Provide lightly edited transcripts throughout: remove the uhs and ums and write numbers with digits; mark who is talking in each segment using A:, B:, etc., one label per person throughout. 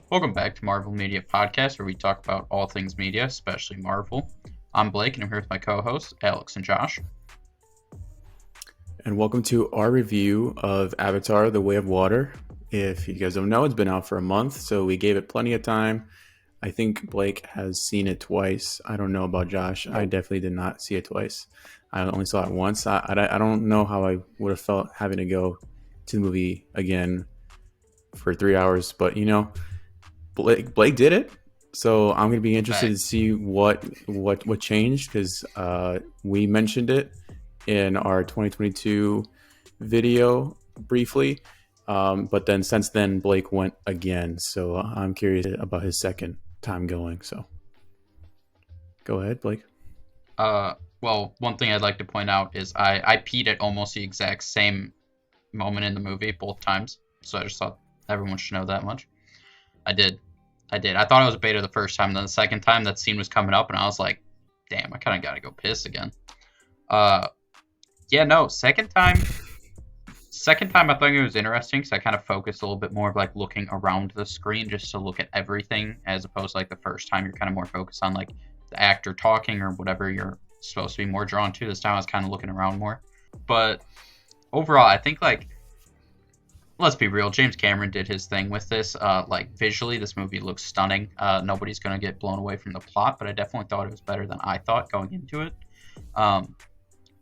A: Welcome back to Marvel Media Podcast, where we talk about all things media, especially Marvel. I'm Blake, and I'm here with my co-hosts, Alex and Josh.
B: And welcome to our review of Avatar: The Way of Water. If you guys don't know, it's been out for a month, so we gave it plenty of time. I think Blake has seen it twice. I don't know about Josh. I definitely did not see it twice. I only saw it once. I don't know how I would have felt having to go to the movie again for 3 hours, but Blake did it, so I'm gonna be interested to see what changed because we mentioned it in our 2022 video briefly, but then since then Blake went again, so I'm curious about his second time going. So go ahead, Blake.
A: Well, one thing I'd like to point out is I peed at almost the exact same moment in the movie both times, so I just thought everyone should know that much. I did. I thought I was a beta the first time, then the second time that scene was coming up, and I was like, damn, I kind of got to go piss again. Second time I thought it was interesting because I kind of focused a little bit more of like looking around the screen just to look at everything, as opposed to like the first time you're kind of more focused on like the actor talking or whatever you're supposed to be more drawn to. This time I was kind of looking around more. But overall, I think like, let's be real, James Cameron did his thing with this. Like visually, this movie looks stunning. Nobody's gonna get blown away from the plot, but I definitely thought it was better than I thought going into it.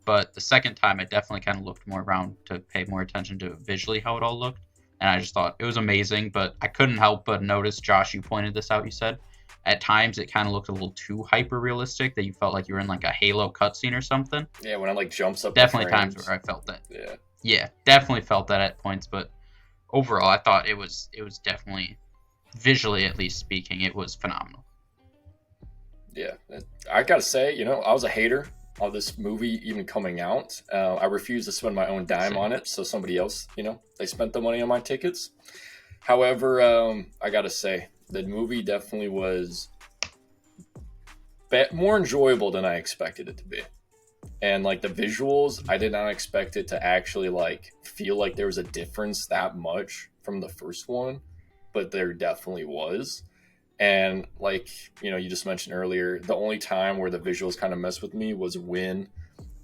A: But the second time, I definitely kind of looked more around to pay more attention to visually how it all looked, and I just thought it was amazing. But I couldn't help but notice, Josh, you pointed this out. You said at times it kind of looked a little too hyper realistic, that you felt like you were in like a Halo cutscene or something.
C: Yeah, when it like jumps up.
A: Definitely times where I felt that. Yeah, definitely felt that at points, but overall, I thought it was definitely, visually at least speaking, it was phenomenal.
C: Yeah, I gotta say, I was a hater of this movie even coming out. I refused to spend my own dime on it, so somebody else, they spent the money on my tickets. However, I gotta say, the movie definitely was more enjoyable than I expected it to be. And like the visuals, I did not expect it to actually like feel like there was a difference that much from the first one, but there definitely was. And like, you just mentioned earlier, the only time where the visuals kind of messed with me was when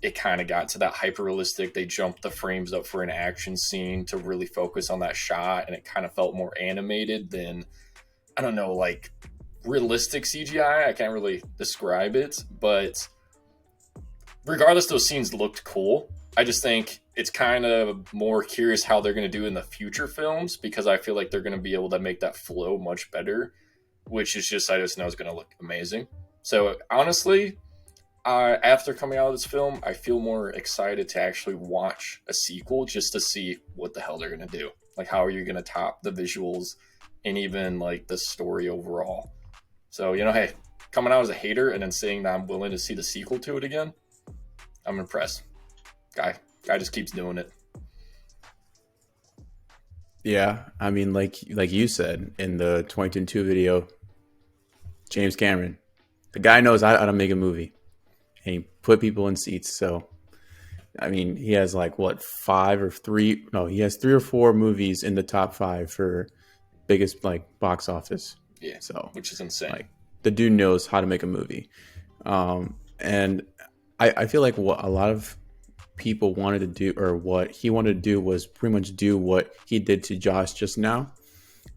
C: it kind of got to that hyper realistic. They jumped the frames up for an action scene to really focus on that shot, and it kind of felt more animated than, I don't know, like realistic CGI. I can't really describe it, but regardless, those scenes looked cool. I just think it's kind of more curious how they're going to do in the future films, because I feel like they're going to be able to make that flow much better, which is just, I just know it's going to look amazing. So honestly, after coming out of this film, I feel more excited to actually watch a sequel just to see what the hell they're going to do. Like, how are you going to top the visuals and even like the story overall? So, hey, coming out as a hater and then saying that I'm willing to see the sequel to it again, I'm impressed. Guy just keeps doing it.
B: Yeah, I mean, like you said in the 2022 video, James Cameron, the guy knows how to make a movie, and he put people in seats. So, I mean, he has like he has 3 or 4 movies in the top 5 for biggest like box office.
C: Yeah,
B: so
C: which is insane.
B: Like, the dude knows how to make a movie, and I feel like what a lot of people wanted to do, or what he wanted to do, was pretty much do what he did to Josh just now,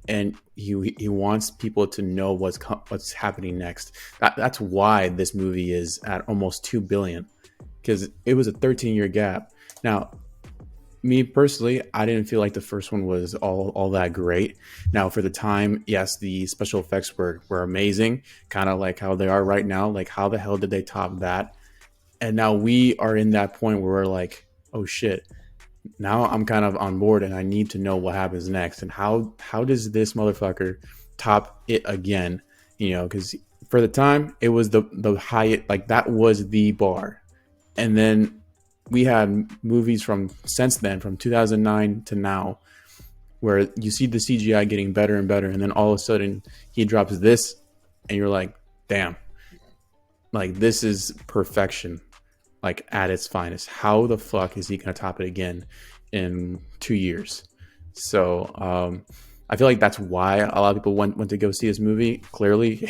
B: and he wants people to know what's happening next. That's why this movie is at almost $2 billion, because it was a 13-year gap. Now, me personally, I didn't feel like the first one was all that great. Now, for the time, yes, the special effects were amazing, kind of like how they are right now. Like, how the hell did they top that? And now we are in that point where we're like, oh shit, now I'm kind of on board and I need to know what happens next. And how does this motherfucker top it again? Because for the time, it was the high, like that was the bar. And then we had movies from 2009 to now, where you see the CGI getting better and better. And then all of a sudden he drops this and you're like, damn. Like, this is perfection, like at its finest. How the fuck is he going to top it again in 2 years? So I feel like that's why a lot of people went to go see this movie. Clearly,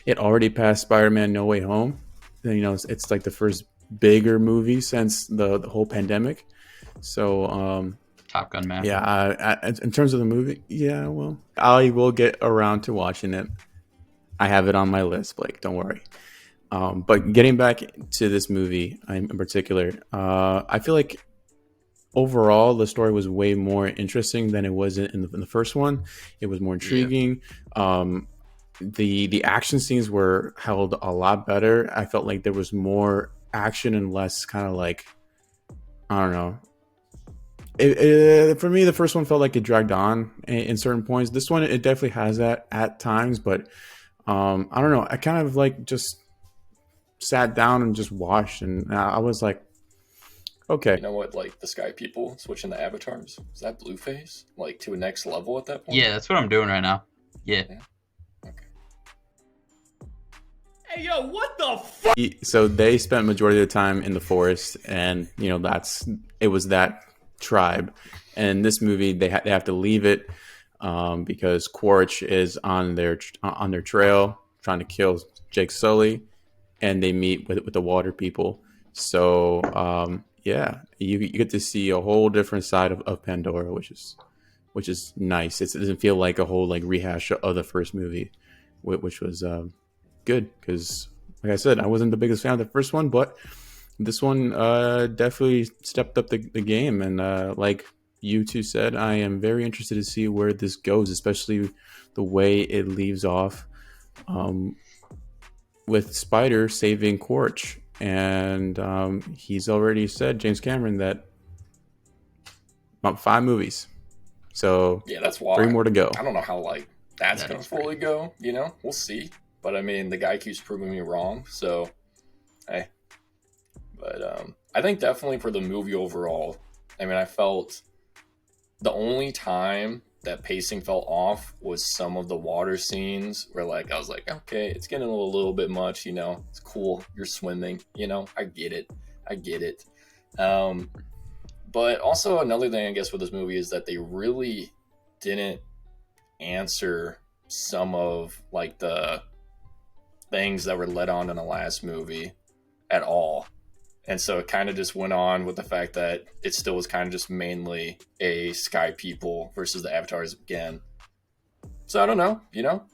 B: it already passed Spider-Man: No Way Home. And, it's like the first bigger movie since the whole pandemic. So
A: Top Gun Maverick.
B: yeah, in terms of the movie, yeah, well, I will get around to watching it. I have it on my list, Blake. Don't worry. But getting back to this movie in particular, I feel like overall the story was way more interesting than it was in the first one. It was more intriguing. Yeah. The action scenes were held a lot better. I felt like there was more action and less kind of like, I don't know. For me, the first one felt like it dragged on in certain points. This one, it definitely has that at times, but I don't know. I kind of like just sat down and just watched, and I was like, okay.
C: You know what? Like the Sky people switching the avatars. Is that Blueface? Like to a next level at that point?
A: Yeah, that's what I'm doing right now. Yeah.
C: Okay.
D: Hey, yo, what the fuck?
B: So they spent majority of the time in the forest, and it was that tribe. And in this movie, they have to leave it because Quaritch is on their trail trying to kill Jake Sully, and they meet with the water people. So yeah, you get to see a whole different side of Pandora, which is nice. It doesn't feel like a whole like rehash of the first movie, which was good because, like I said, I wasn't the biggest fan of the first one, but this one definitely stepped up the game. And like you two said, I am very interested to see where this goes, especially the way it leaves off with Spider saving Quaritch. And he's already said, James Cameron, that about 5 movies. So
C: yeah, that's why
B: 3 more to go.
C: I don't know how like that's gonna fully go. We'll see. But I mean, the guy keeps proving me wrong. So, hey. But I think definitely for the movie overall, I mean, I felt the only time that pacing fell off was some of the water scenes where like I was like, okay, it's getting a little bit much, it's cool, you're swimming, I get it. But also another thing I guess with this movie is that they really didn't answer some of like the things that were led on in the last movie at all. And so it kind of just went on with the fact that it still was kind of just mainly a Sky people versus the Avatars again. So I don't know,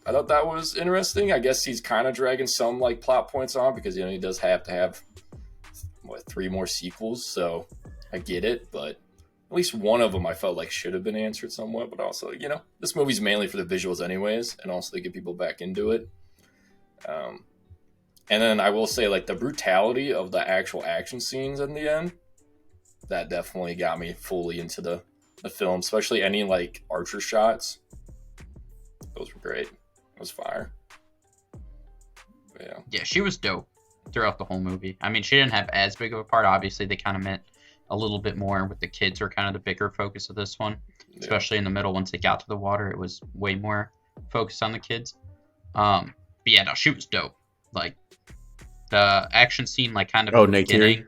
C: I thought that was interesting. I guess he's kind of dragging some like plot points on because, he does have to have 3 more sequels. So I get it, but at least one of them I felt like should have been answered somewhat. But also, this movie's mainly for the visuals anyways, and also to get people back into it. And then I will say, like, the brutality of the actual action scenes in the end, that definitely got me fully into the film, especially any, like, archer shots. Those were great. It was fire. But yeah.
A: Yeah, she was dope throughout the whole movie. I mean, she didn't have as big of a part. Obviously, they kind of meant a little bit more with the kids were kind of the bigger focus of this one. Yeah. Especially in the middle, once they got to the water, it was way more focused on the kids. But yeah, no, she was dope. Like, the action scene, like, kind of
B: at the beginning.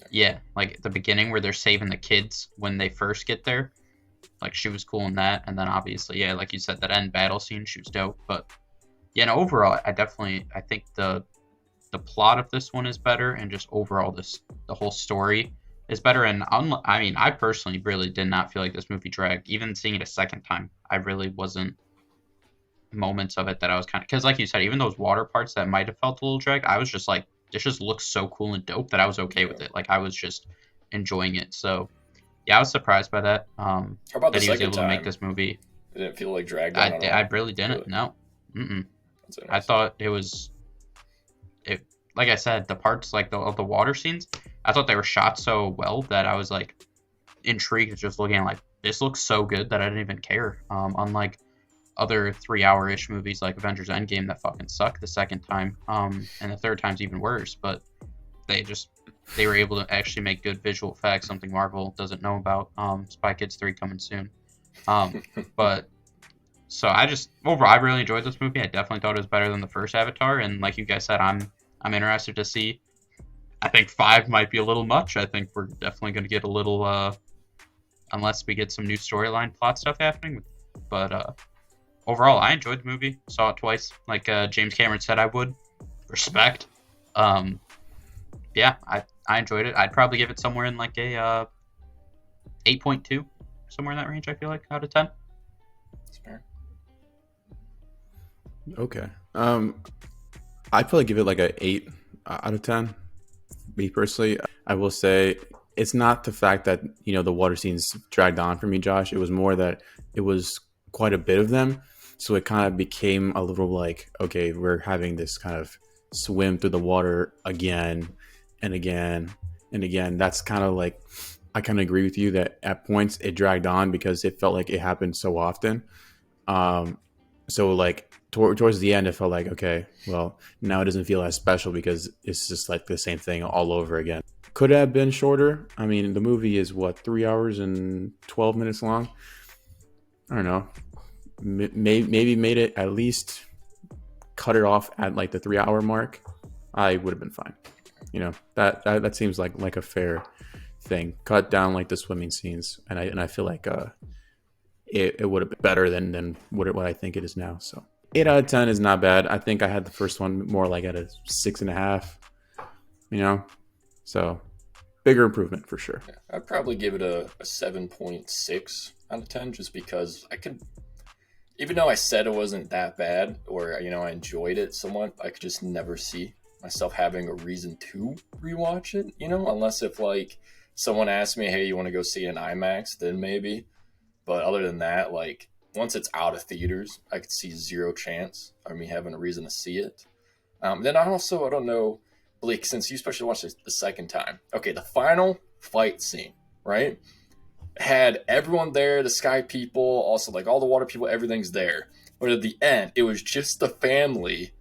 A: Yeah, like, at the beginning where they're saving the kids when they first get there. Like, she was cool in that. And then, obviously, yeah, like you said, that end battle scene, she was dope. But, yeah, no, overall, I think the plot of this one is better. And just overall, the whole story is better. And, I mean, I personally really did not feel like this movie dragged. Even seeing it a second time, I really wasn't moments of it that I was kind of, because like you said, even those water parts that might have felt a little drag, I was just like, this just looks so cool and dope that I was okay with it. Like, I was just enjoying it. So yeah, I was surprised by that.
C: How about
A: that
C: the
A: he was able
C: time?
A: to make this movie.
C: It didn't feel like dragged on
A: I really didn't. No. I thought it was, like I said, the parts like of the water scenes, I thought they were shot so well that I was like intrigued just looking at like, this looks so good that I didn't even care. Unlike other 3-hour-ish movies like Avengers Endgame that fucking suck the second time, and the third time's even worse, but they were able to actually make good visual effects, something Marvel doesn't know about. Spy Kids 3 coming soon. But so I really enjoyed this movie. I definitely thought it was better than the first Avatar, and like you guys said, I'm interested to see. I think 5 might be a little much. I think we're definitely going to get a little unless we get some new storyline plot stuff happening with But overall, I enjoyed the movie. Saw it twice, like James Cameron said I would. Respect. Yeah, I enjoyed it. I'd probably give it somewhere in like a 8.2, somewhere in that range. I feel like out of 10.
C: That's fair.
B: Okay. I'd probably give it like a 8 out of 10. Me personally, I will say it's not the fact that, you know, the water scenes dragged on for me, Josh. It was more that it was quite a bit of them. So it kind of became a little like, okay, we're having this kind of swim through the water again and again and again. That's kind of like, I kind of agree with you that at points it dragged on because it felt like it happened so often. So like towards the end, it felt like, okay, well, now it doesn't feel as special because it's just like the same thing all over again. Could have been shorter. I mean, the movie is what, 3 hours and 12 minutes long? I don't know. Maybe made it at least cut it off at like the 3 hour mark. I would have been fine. You know, that seems like a fair thing. Cut down like the swimming scenes, and I feel like it would have been better than what I think it is now. So 8 out of 10 is not bad. I think I had the first one more like at a 6.5. You know, so bigger improvement for sure.
C: Yeah, I'd probably give it a 7.6 out of 10 just because I could, even though I said it wasn't that bad or, you know, I enjoyed it somewhat, I could just never see myself having a reason to rewatch it, you know, unless if like someone asked me, hey, you want to go see it in IMAX, then maybe. But other than that, like once it's out of theaters, I could see zero chance of me having a reason to see it. Then I don't know, Blake, since you especially watched it the second time. Okay, the final fight scene, right? Had everyone there, the sky people, also like all the water people, everything's there. But at the end, it was just the family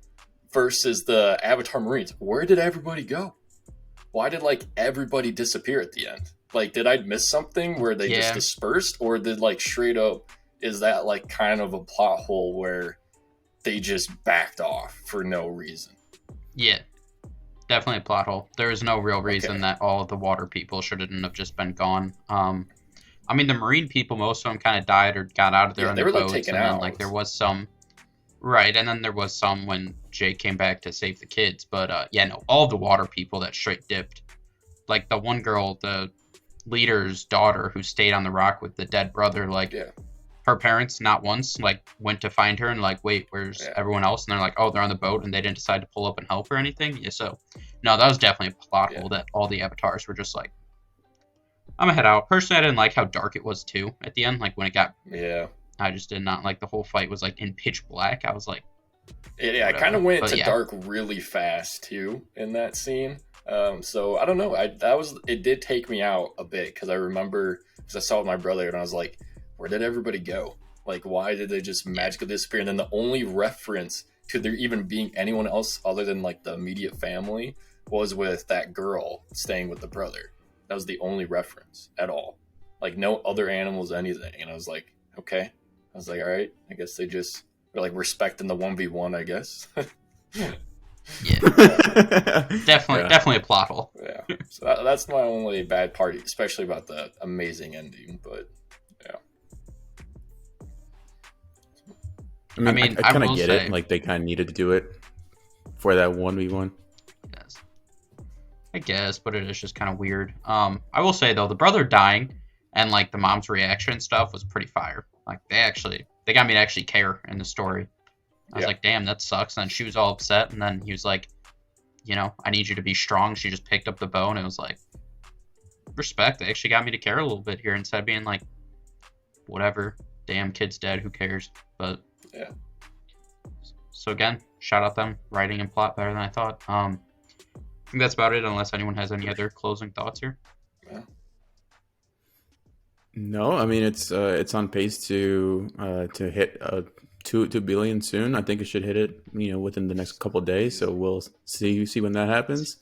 C: versus the Avatar Marines. Where did everybody go? Why did like everybody disappear at the end? Like, did I miss something where they just dispersed, or did like straight up, is that like kind of a plot hole where they just backed off for no reason?
A: Yeah, definitely a plot hole. There is no real reason that all of the water people shouldn't have just been gone. I mean, the marine people, most of them kind of died or got out of there on their boats,
C: taken
A: and
C: out.
A: then like there was some, right? And then there was some when Jake came back to save the kids. But yeah, no, all the water people that straight dipped. Like the one girl, the leader's daughter, who stayed on the rock with the dead brother. Like her parents, not once, like went to find her and like, wait, where's everyone else? And they're like, oh, they're on the boat, and they didn't decide to pull up and help or anything. Yeah, so no, that was definitely a plot hole that all the avatars were just like, I'm gonna head out. Personally, I didn't like how dark it was too at the end. Like when it got, I just did not like the whole fight was like in pitch black. I was like,
C: I kind of went to dark really fast too in that scene. So I don't know. It did take me out a bit because I remember because I saw it with my brother and I was like, where did everybody go? Like, why did they just magically disappear? And then the only reference to there even being anyone else other than like the immediate family was with that girl staying with the brother. That was the only reference at all. Like no other animals, anything. And I was like, okay. I was like, all right. I guess they just were like respecting the 1v1, I guess.
A: Definitely a plot hole.
C: Yeah. So that's my only bad part, especially about the amazing ending. But yeah.
B: I mean, I kind of get it. Like they kind of needed to do it for that 1v1.
A: Yes. I guess, but it is just kind of weird. I will say though, the brother dying and like the mom's reaction and stuff was pretty fire. Like they got me to actually care in the story. I was like, damn, that sucks. And then she was all upset, and then he was like, you know, I need you to be strong. She just picked up the bow, and it was like, respect. They actually got me to care a little bit here instead of being like, whatever, damn, kid's dead, who cares? But
C: yeah.
A: So again, shout out them, writing and plot better than I thought. I think that's about it, unless anyone has any other closing thoughts here.
C: Yeah.
B: No, I mean it's on pace to hit 2 billion soon. I think it should hit it, you know, within the next couple of days. So we'll see when that happens.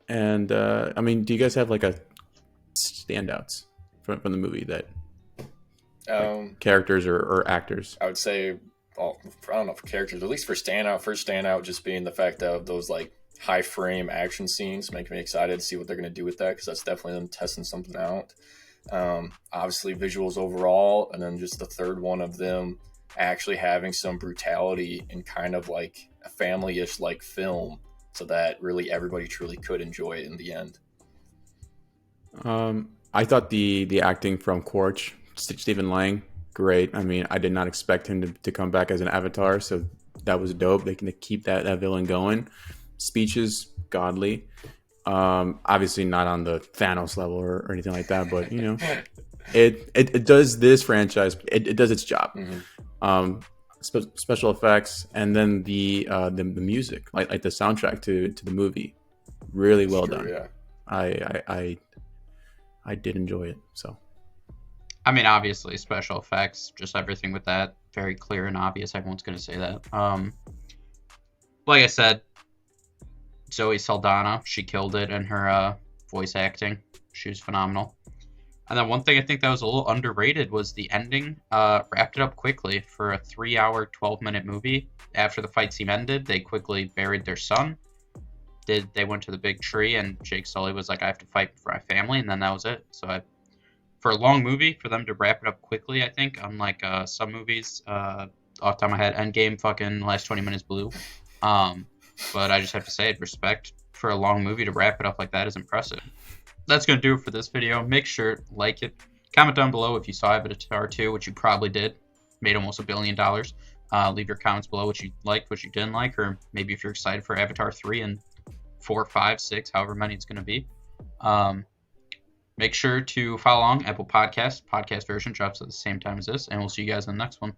B: And I mean, do you guys have like a standouts from the movie that characters or actors?
C: I would say, well, I don't know for characters, at least for first standout, just being the fact of those like high frame action scenes make me excited to see what they're going to do with that, because that's definitely them testing something out. Obviously, visuals overall, and then just the third one of them actually having some brutality and kind of like a family-ish like film, so that really everybody truly could enjoy it in the end.
B: I thought the acting from Quarch, Stephen Lang, great. I mean, I did not expect him to come back as an Avatar, so that was dope. They can keep that villain going. Speeches, godly. Obviously not on the Thanos level or anything like that, but you know, it does this franchise. It does its job.
C: Mm-hmm.
B: Special effects, and then the music, like the soundtrack to the movie, really well done.
C: Yeah.
B: I did enjoy it. So,
A: I mean, obviously, special effects, just everything with that, very clear and obvious. Everyone's going to say that. Like I said, Zoe Saldana, she killed it in her voice acting. She was phenomenal. And then one thing I think that was a little underrated was the ending. Wrapped it up quickly for a 3-hour, 12-minute movie. After the fight scene ended, they quickly buried their son. They went to the big tree, and Jake Sully was like, I have to fight for my family, and then that was it. So for a long movie, for them to wrap it up quickly, I think, unlike some movies, off the top of my head, Endgame, fucking last 20 minutes blew. But I just have to say, respect for a long movie to wrap it up like that is impressive. That's going to do it for this video. Make sure to like it. Comment down below if you saw Avatar 2, which you probably did. Made almost $1 billion. Leave your comments below what you liked, what you didn't like, or maybe if you're excited for Avatar 3 and 4, 5, 6, however many it's going to be. Make sure to follow along Apple Podcasts. Podcast version drops at the same time as this, and we'll see you guys in the next one.